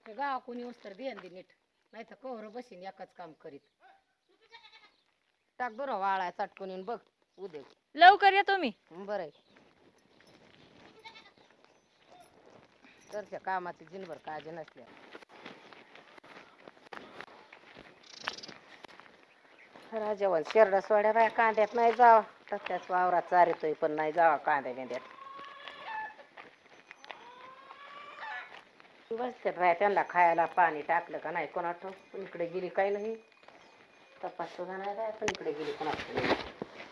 गावा कोणी उस्तर ध्यान दे नीट नाही तर कोहर बसीन एकच काम करीत टाक बरं वाळाय चटकून येऊन बघ उद्या लवकर या तुम्ही. बरं आहे घरच्या कामाची जिनभर काळजी नसल्या राजेवन शेरडा सोड्या बाया कांद्यात नाही जावा त्याच वावरात चारितोय पण नाही जावा कांद्या बिंद्यात बसते बाया त्यांना खायला पाणी टाकलं का नाही कोणाचं पण इकडे गेली काही नाही तपास सुद्धा नाही बाया पण इकडे गेली कोणाचं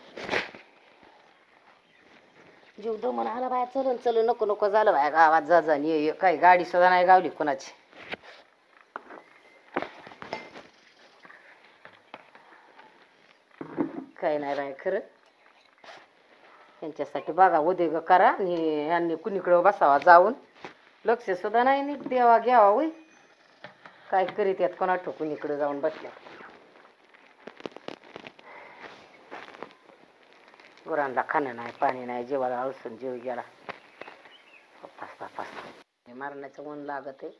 जीव दमून आला बाया चलून चलून नको नको झालं बाया गावात जा ये काही गाडी सुद्धा नाही गावली कोणाची काही नाही बाय खरं यांच्यासाठी बघा उद्योग करा आणि यांनी कुणीकडं बसावा जाऊन लक्ष सुद्धा नाही नीट देवा घ्यावा होय काय करीत यात कोणा कुणीकडे जाऊन बसल्या गुरांना खाणं नाही पाणी नाही जेवायला अळसून जीव गेला मारण्याचं ऊन लागत आहे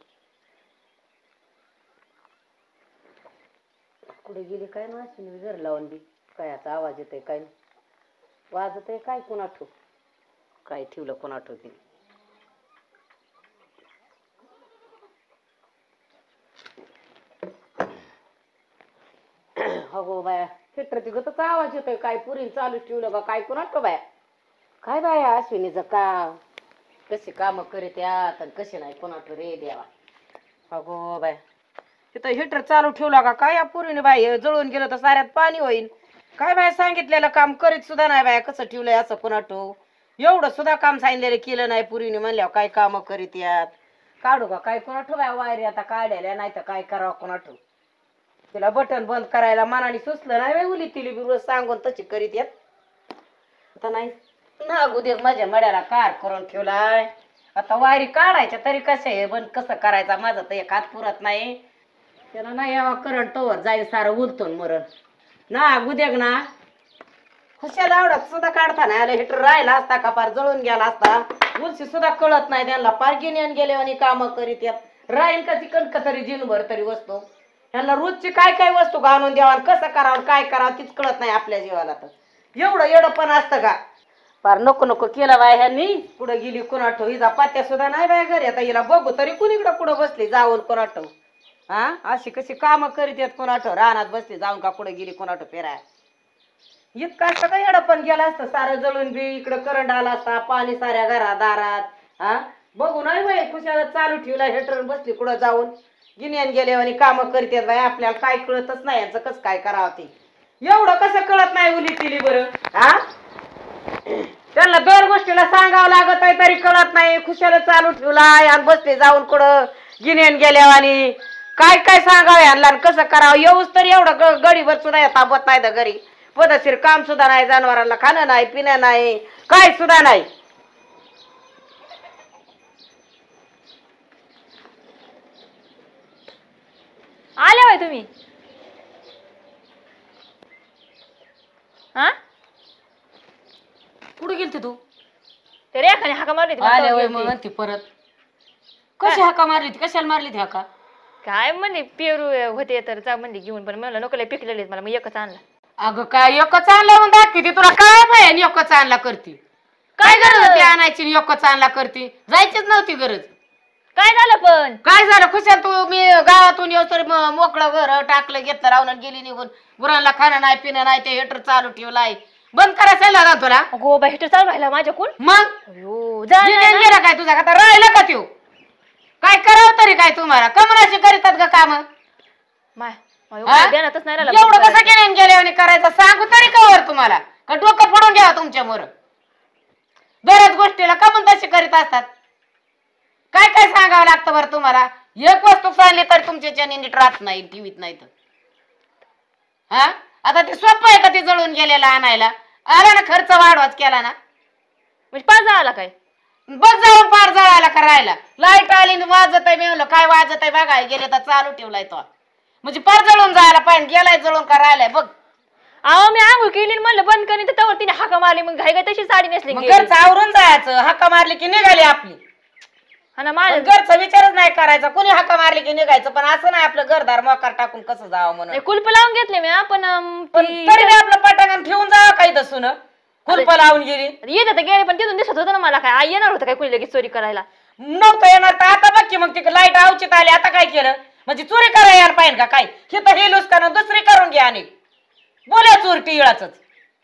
कुठे गेली काय ना अशी घर लावून बी कायचा आवाज येतोय काय वाजत आहे काय कोणा काय ठेवलं कोणा तिने हो बाया थिएटर तिघतच आवाज येतोय काय पुरी चालू ठेवलं का काय कोणा बाया काय बाया अश्विनीचं का कशी काम करीत यात आणि कशी नाही कोणा रे द्यावा अगो बाय तिथं हिटर चालू ठेवला का काय या पुरीने बाई जळून गेलं तर साऱ्यात पाणी होईल काय बाय सांगितलेलं काम करीत सुद्धा नाही बाया कसं ठेवलंय असं कोणाटो एवढं सुद्धा काम सांगितलेलं केलं नाही पुरीने म्हणल्यावर काय काम करीत यात काढू का काय कोणाठो बाय वायरी आता काढायला नाही तर काय करावं कोणाठो तिला बटन बंद करायला मनाने सुचलं नाही बाई उली तिली रोज सांगून तशी करीत येत आता नाही ना उद्या माझ्या मड्याला कार करून ठेवलाय आता वायरी काढायच्या तरी कसं आहे बंद कसं करायचा माझं तर एक हात पुरत नाही त्याला नाही यावा करंट तोवर जाईल सारं उलतून मरण ना उद्याग ना खुशाला आवडत सुद्धा काढता नाही आलं हिटर राहिला असता का पार जळून गेला असता उलशी सुद्धा कळत नाही त्यांना पार गिन्यान गेले आणि काम करीत येत राहील का ती कणक तरी जिनभर तरी वस्तू ह्यांना रोजची काय काय वस्तू घालून द्यावा कसं करावं काय करावं तीच कळत नाही आपल्या जीवाला तर एवढं एवढं पण असतं का पार नको नको केलं बाय ह्यांनी पुढे गेली कोणाठो हिचा पात्या सुद्धा नाही बाय घरी आता हिला बघू तरी कुणीकडं पुढं बसली जाऊन कोणाठो हा अशी कशी कामं करीत येत कोणाठो रानात बसली जाऊन का पुढे गेली कोणाठो फिराय इतका असतं का एवढं पण गेलं असतं सारं जळून बी इकडं करंट आला असता पाणी साऱ्या घरात दारात हा बघू नाही बाई खुशाला चालू ठेवला हेटर बसली कुठं जाऊन गिन्यान गेले आणि कामं करीत बाई आपल्याला काय कळतच नाही यांचं कसं काय करावं ते एवढं कसं कळत नाही उली तिली बरं हा त्यांना दर गोष्टीला सांगावं लागत आहे तरी कळत नाही खुशाला चालू ठेवलाय आणि बसले जाऊन कुठं गिन्यान गेल्या आणि काय काय सांगावं यांना कसं करावं येऊच तर एवढं गडीभर सुद्धा ताबत नाही तर घरी पदशीर काम सुद्धा नाही जनावरांना खाणं नाही पिणं नाही काय सुद्धा नाही आले होय तुम्ही हा कुठे गेलती तू ते रेखाने हाका मारली आले होय मग ती परत कशी हाका मारली ती कशाला मारली ती हाका काय म्हणले पेरू होते तर जा म्हणली घेऊन पण म्हणलं नको लय पिकलेले मला मग एकच आणला अगं काय एकच आणला म्हणून दाखवते तुला काय बाय एकच आणला करती काय गरज होती आणायची एकच आणला करती जायचीच नव्हती गरज काय झालं पण काय झालं खुशाल तू मी गावातून येऊ तर मोकळं घर टाकलं घेतलं राहून गेली निघून गुरांना खाणं नाही पिणं नाही ते हिटर चालू ठेवलाय बंद करायचं ना तुला गो बाई हिटर चालू राहिला माझ्याकडून मग गेला काय तुझा आता राहिला का त्यो काय करावं तरी काय तुम्हाला कमराशी करीतात का काम ध्यानातच नाही राहिलं एवढं कसं केलं गेले आणि करायचं सांगू तरी कवर तुम्हाला का डोकं फोडून घ्यावा तुमच्या मोर बऱ्याच गोष्टीला का पण तशी करीत असतात काय काय सांगावं लागतं बरं तुम्हाला एक वस्तू सांगली तर तुमच्या नीट राहत नाही टीव्हीत नाही तर हा आता ते सोपं आहे का ते जळून गेलेला आणायला आला ना खर्च वाढवाच केला ना म्हणजे पाच आला काय बस जाऊन पार जळायला करायला लाईट आली वाजत आहे मी म्हणलं काय वाजत आहे बघाय गेले तर चालू ठेवलाय तो म्हणजे पार जळून जायला पाहिजे गेलाय जळून का राहिलाय बघ अहो मी आंघोळ केली म्हणलं बंद करीन तर तिने हाका मारली मग घाई घाई तशी साडी नेसली घरचं आवरून जायचं हाका मारली की निघाली आपली हा ना माझं घरचा विचारच नाही करायचा, कोणी हाका मारली की निघायचं. पण असं नाही आपलं घरदार मोकार टाकून कसं जावं म्हणून. कुलप लावून घेतले मी पण तरी बी आपलं पटांगण ठेवून जावं काही दसून, कुलप लावून गेली. येत तर गेले पण तिथून दिसत होतं ना मला काय आई येणार होतं काय कुणी लगेच चोरी करायला. नव्हतं येणार तर आता बघ की मग ती लाईट आवचित आली, आता काय केलं म्हणजे चोरी करायला यायला पाहिजे का काय? हे तर हेलूस का दुसरी करून घ्या आणि बोला चोरटी इळाच.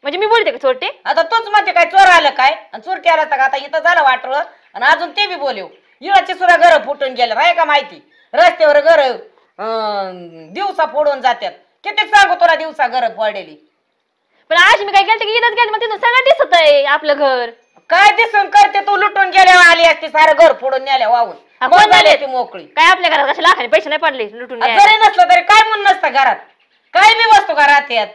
म्हणजे मी बोलते का चोरटे? आता तूच म्हणते काय चोर आलं काय आणि चोरटी आला का? आता इथं झालं वाटलं आणि अजून ते बी बोलव. इळाची सुद्धा घर फुटून गेलं आहे का माहिती? रस्त्यावर घर दिवसा फोडून जातात. किती सांगू तुला दिवसा घर फोडलेली. पण आज मी काय केलं की इथंच गेलं मग तिथून सगळं दिसत आहे आपलं घर. काय दिसून करते तू? लुटून गेल्यावर आली असती सारं घर फोडून नेल्या वाहून. कोण झाले ती मोकळी. काय आपल्या घरात कशा लाखाने पैसे नाही पडले लुटून जरी नसलं तरी काय म्हणून नसतं घरात, काय बी वस्तू घरात यात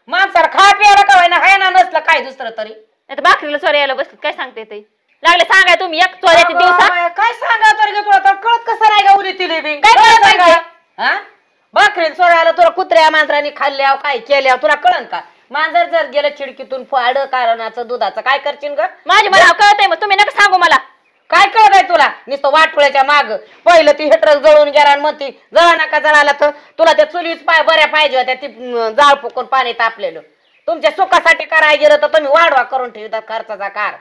माणसाला खा प्यायला का व्हायना हाय ना, नसलं काय दुसरं तरी. आता भाकरीला चोरी यायला बसली काय सांगते ते लागले सांगाय तुम्ही एक चोऱ्याच्या दिवसा काय सांगा तरी गे तुला तर कळत कसं नाही का उली तिले बी काय कळत सांगा नाही? हा भाकरी चोरायला तुला कुत्र्या मांजरांनी खाल्ल्या काय केल्या तुला कळन का? मांजर जर गेलं चिडकीतून फाड कारणाचं दुधाचं काय करशील ग? माझी मला कळतंय मग तुम्ही नका सांगू मला. काय कळत आहे तुला? नुसतं वाटोळ्याच्या माग पहिलं ती हेटर जळून गेला आणि म्हणती जळा नका जळाला तर तुला त्या चुलीच पाय बऱ्या पाहिजे होत्या, ती जाळ फुकून पाणी तापलेलं. तुमच्या सुखासाठी करायला गेलं तर तुम्ही वाढवा करून ठेवतात खर्चाचा कार.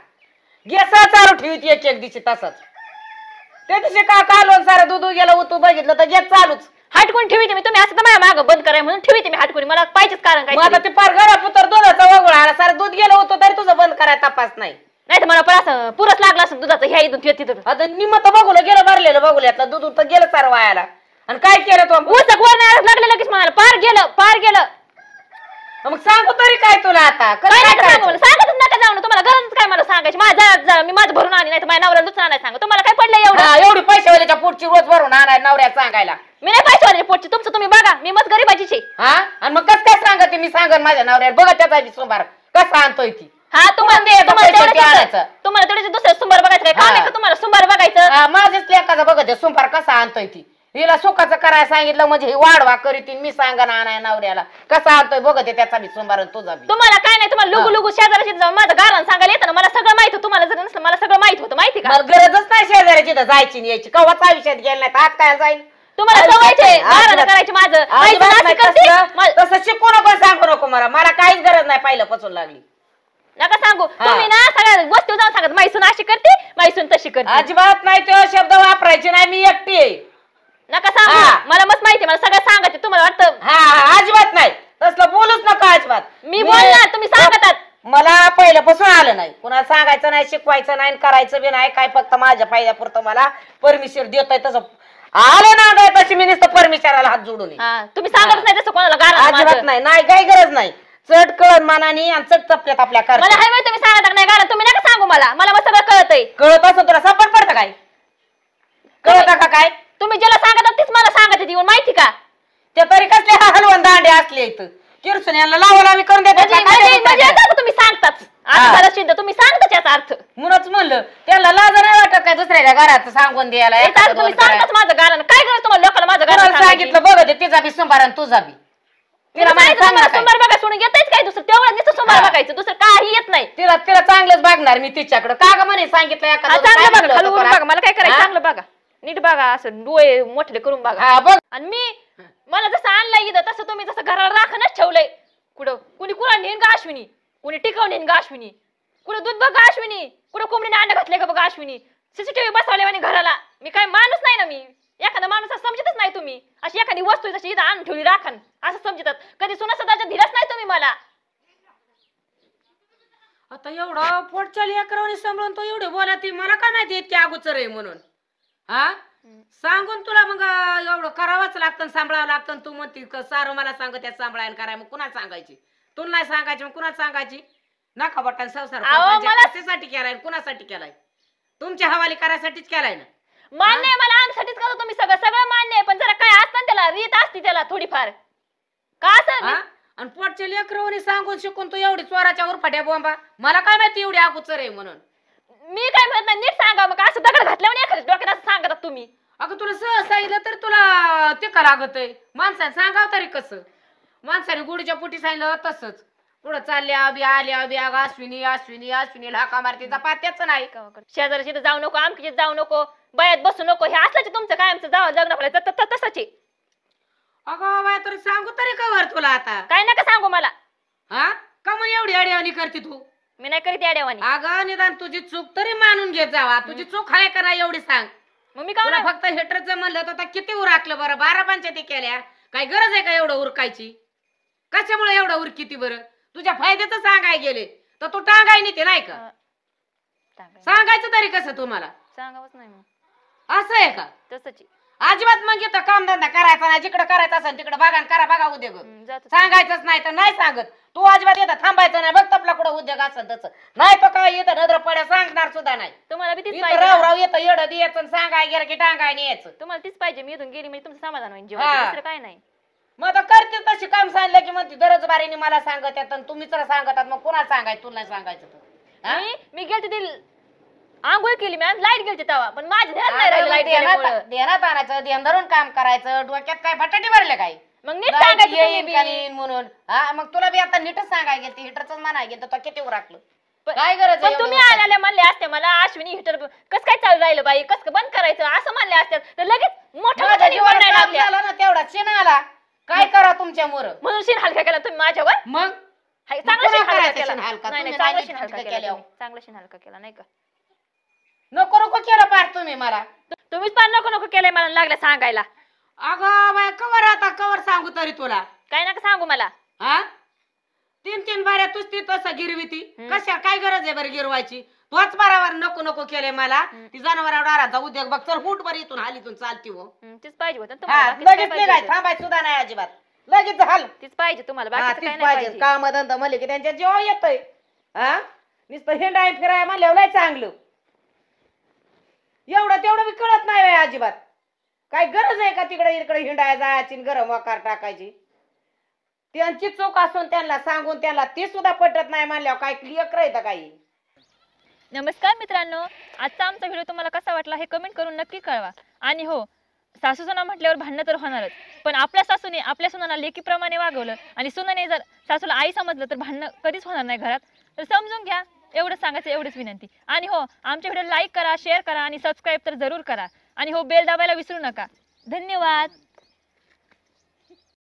गॅस चालू ठेवती एक एक दिवशी तसंच. त्या दिवशी का कालवण सारं दूध गेलं उतू बघितलं तर गॅस चालूच. हटकून ठेवते मी. तुम्ही असं तर माझ्या मागं बंद कराय म्हणून ठेवते मी हटकून. मला पाहिजेच कारण काय. मग आता ते पार घरापुतर दुधाचा वगळ आला सारं दूध गेलं होतं तरी तुझं बंद करायला तपास नाही. नाही तर मला पण असं पुरच लागला असं दुधाचं ह्या इथून तिथं. आता निमत बघूलं गेलं भरलेलं बघूल्यातलं दूध तर गेलं सारं वायाला. आणि काय केलं तू? ऊसक वर लागलं लगेच म्हणाला पार गेलं. मग सांगू तरी काय तुला आता? काय नका सांगू मला. सांगतच नका जाऊ ना. तुम्हाला गरजच काय मला सांगायची? माझा मी माझं भरून आणि नाही तर माझ्या नवऱ्याला दुसरा नाही सांगा. तुम्हाला काय पडलं एवढं? एवढी पैशावाल्याच्या पोटची रोज भरून आणाय नवऱ्यात सांगायला. मी नाही पैसे वाले पोटचे तुमचं तुम्ही बघा. मी मग गरीबाचीच आहे. हा आणि मग कसं काय सांगते? मी सांगन माझ्या नवऱ्याला बघा त्याचा सोमवार कसा आणतोय ती. हा तुम्हाला तेवढे दुसऱ्या सुंबार बघायचं काय काम आहे का तुम्हाला? सुंबार बघायचं माझ्याच लेकाचा बघत सोमवार कसा आणतोय ती. हिला सुखाचं करायला सांगितलं म्हणजे ही वाढवा करीती. मी सांगा ना आणाय नवऱ्याला कसा आणतोय बघते त्याचा बी सोमवार तुझा बी. तुम्हाला काय नाही. तुम्हाला लुगू लुगू शेजाराची जाऊन माझं गारण सांगायला येतं ना. मला सगळं माहित होतं. तुम्हाला जर नसलं मला सगळं माहित होतं. माहिती का? मला गरजच नाही शेजाऱ्याची तर जायची नाही यायची. कवाच आयुष्यात गेलं नाही तर आज काय जाईल? तुम्हाला सवयचे गारण करायची माझं. तसं शिकू नको सांगू नको मला काहीच गरज नाही पहिल्यापासून लागली. नका सांगू. तुम्ही ना सगळ्या वस्तू जाऊन सांगत मैसून अशी करते मैसून तशी करते. अजिबात नाही तो शब्द वापरायचे नाही. मी एकटी आहे. नका सांगू. मला मस्त माहिती मला सगळं सांगायचं. तुम्हाला वाटतं हा अजिबात नाही तसलं बोलूच नका अजिबात. मी बोलणार तुम्ही सांगतात. मला पहिल्यापासून आलं नाही. कुणाला सांगायचं नाही शिकवायचं नाही करायचं बी नाही काय. फक्त माझ्या फायद्यापुरतं मला परमिशन देतोय तसं आलं ना तशी मी नुसतं परमिशनला हात जोडून तुम्ही सांगत नाही तसं कोणाला गारण अजिबात नाही. नाही काही गरज नाही. चट कळत मानानी आणि चट चपल्यात आपल्या कर मला हाय माहिती तुम्ही सांगत नाही गाणं. तुम्ही नका सांगू मला मग सगळं कळतंय. कळत असं तुला सापड पडतं काय? कळत का काय? तुम्ही ज्याला सांगत तीच मला सांगत येऊन माहिती का? त्या तरी कसले हलवून दांडे असले इथं किरसून यांना लावावी करून देतात. तुम्ही सांगताच आता सिद्ध तुम्ही सांगताच याचा अर्थ. म्हणूनच म्हणलं त्याला लाज नाही वाटत काय दुसऱ्याच्या घरात सांगून द्यायला. तुम्ही सांगताच माझं गाणं. काय करायचं तुम्हाला लोकांना माझं गाणं सांगितलं बघ तिचा बी सोमवार आणि तुझा बी. तिला सोमवार बघा सोडून येतच काय दुसरं तेवढं नुसतं सोमवार बघायचं दुसरं काही येत नाही. तिला चांगलंच बघणार मी तिच्याकडे का ग म्हणे सांगितलं चांगलं बघा मला काय करायचं चांगलं बघा नीट बघा असं डोळे मोठे करून बघा. आणि मी मला जसं आणलंय इथं तसं तुम्ही जसं घराला राखणच ठेवलंय. कुठं कुणी कुणा नेन का अश्विनी कुणी टिकव नेन का अश्विनी कुठं दूध बघा अश्विनी कुठं कोंबडीने अंडे घातले का बघा अश्विनी सीसीटीव्ही बसवले म्हणे घराला. मी काय माणूस नाही ना. मी एखादा माणूस समजतच नाही तुम्ही. अशी एखादी वस्तू जशी इथं आणून ठेवली राखण असं समजतात. कधी सुना सदाच्या दिलाच नाही तुम्ही मला. आता एवढं पोटच्या लेकरांनी सांभाळून तो एवढे बोला ती मला काय माहिती इतकी अगोचर आहे म्हणून. हा सांगून तुला मग एवढं करावंच लागतं सांभाळावं लागतं. तू म्हणती सारं मला सांग त्यात सांभाळायला कराय मग कुणाला सांगायची? तुला नाही सांगायची मग कुणाला सांगायची? नका बट्टा संसार कशासाठी केलाय कुणासाठी केलाय? तुमच्या हवाली करायसाठीच केलाय ना. मान्य आहे मला आमसाठीच करतो तुम्ही सगळं मान्य आहे. पण जरा काय असतं त्याला रीत असते त्याला थोडीफार का असं. आणि पोटच्या लेकरांनी सांगून शिकून तू एवढी चोराच्या उरफाट्या बोंबा मला काय माहिती एवढी अगोचर आहे म्हणून. मी काय म्हणत नाही नीट सांगा. मग असं दगड घातल्यावर एखाद्या डोक्यात असं सांगतात तुम्ही. अगं तुला सहज सांगितलं तर तुला ते का लागत आहे? माणसाने सांगावं तरी कसं? माणसाने गुडीच्या पोटी सांगितलं तसंच पुढं चालल्या बी आल्या बी अगं अश्विनी अश्विनी अश्विनी हाका मारते पात्याच नाही. शेजारची जाऊ नको आमची जाऊ नको बायात बसू नको हे असल्याचे तुमचं कायमचं जावं लग्न करायचं तसंच आहे. अगं बाय तर सांगू तरी कवर तुला आता काय नका सांगू मला. हा का मग एवढी अडवणी करते तू? मी नाही करीत या देवानी. अगं निदान तुझी चूक तरी मानून घेत जावा. तुझी चूक आहे का नाही एवढी सांग. मग मी काय तुला फक्त हेटरचं म्हणलं तर आता किती उरकलं बरं? 12 पंचायती केल्या. काय गरज आहे का एवढं उरकायची? कशामुळे एवढं उरकिती बरं? तुझ्या फायद्याचं सांगाय गेले तर तू टांगाय नेते नाही का? सांगायचं तरी कसं तुम्हाला? सांगावच नाही मग. असं आहे का? तसंच अजिबात मग इथं कामधंदा करायचा नाही. जिकडे करायचं असेल तिकडे बघा करा बघा उद्योग. सांगायचंच नाही तर नाही सांगत. तू अजिबात येतं थांबायचं नाही. बघ तपला कुठं उद्योग असेल तसं नाही तर काय येतं नजर पड्या सांगणार सुद्धा नाही. तुम्हाला बी तीच इथं पाहिजे राव ना. राव येतं येडं द्यायचं सांगाय गेलं की टांगाय न्यायचं. तुम्हाला तीच पाहिजे. मी इथून गेली म्हणजे तुमचं समाधान होईल हा. जीवाचं, दुसरं काय नाही. मग आता करते तशी काम सांगितलं की म्हणते दरजबारीने मला सांगत येतात आणि तुम्ही तर सांगतात. मग कोणाला सांगायचं? तुला नाही सांगायचं तर हा? मी गेलते ते आंघोळ केली मॅम लाईट गेलते तेव्हा पण माझ्या ध्यान नाही राहिलं लाईट गेल्यामुळं. ध्यानात आणायचं ध्यान धरून काम करायचं. डोक्यात काय बटाटे भरले काय मग नीट सांगायचं तुम्ही बी. येईन म्हणून हा मग तुला बी आता नीटच सांगाय गेलं. हिटरच म्हणाय गेलं तर किती उराकलं पण- काय गरज आहे पण तुम्ही एवढं आल्याला म्हणले असते मला अश्विनी हिटर कसं काय चालू राहिलं बाई कसं बंद करायचं असं म्हणले असते तर लगेच मोठं माझ्या मोठं जीवाला निर्णय ताप लागल्या. झाला ना तेवढा शिन आला. काय करा तुमच्या मोर म्हणून शिन हलका केला तुम्ही माझ्यावर. मग हाय, चांगला कोणा शिन हलका करायचा केला. शिन हलका? नाही तुम्ही चांगला नाही शिन नीट हलका नीट केला केल्यावर. तुम्ही. चांगला शिन हलका केला नाही का. नको नको केलं पार तुम्ही मला. तुम्हीच पण नको नको केलंय मला लागल्या सांगायला. अगं बाय कवर आता कवर सांगू तरी तुला काय नका सांगू मला. हा 3-3 बाऱ्या तुझ ती तसं गिरवी ती कशा काय गरज आहे बरं गिरवायची? तोच बराबर नको नको केले मला. ती जनावरा डाराचा उद्योग बघ चल फूट बर इथून हालीतून चालती हो. तीच पाहिजे होतं ना हा तुम्हाला. बाकीचं काय लगेच पाहिजे निघाय होतं? थांबाय सुद्धा नाही अजिबात. लगेच हाल. तीच पाहिजे तुम्हाला हा, बाकीचं तीच काय नाही पाहिजे. पाहिजे. काम धंदा म्हणले की त्यांच्या जेव्हा येतय हा नुसतं हिंडाय फिराय म्हणल्यावर लय चांगलं. एवढं तेवढं बी कळत नाही बाई अजिबात. काय गरज आहे का तिकडे इकडे हिंडाय जायची आणि गरम वाकार टाकायची? त्यांची चूक असून त्यांना सांगून त्यांना ती सुद्धा पटत नाही म्हणल्यावर काय क्लिअर राहतं काही. नमस्कार मित्रांनो, आजचा आमचा व्हिडिओ तुम्हाला कसा वाटला हे कमेंट करून नक्की कळवा. आणि हो, सासू सुना म्हटल्यावर भांडणं तर होणारच, पण आपल्या सासूने आपल्या सुनाला लेकीप्रमाणे वागवलं आणि सुनाने जर सासूला आई समजलं तर भांडणं कधीच होणार नाही घरात. तर समजून घ्या. एवढंच सांगायचं, एवढीच विनंती. आणि हो, आमच्या व्हिडिओ लाईक करा, शेअर करा आणि सबस्क्राईब तर जरूर करा. आणि हो, बेल दाबायला विसरू नका. धन्यवाद.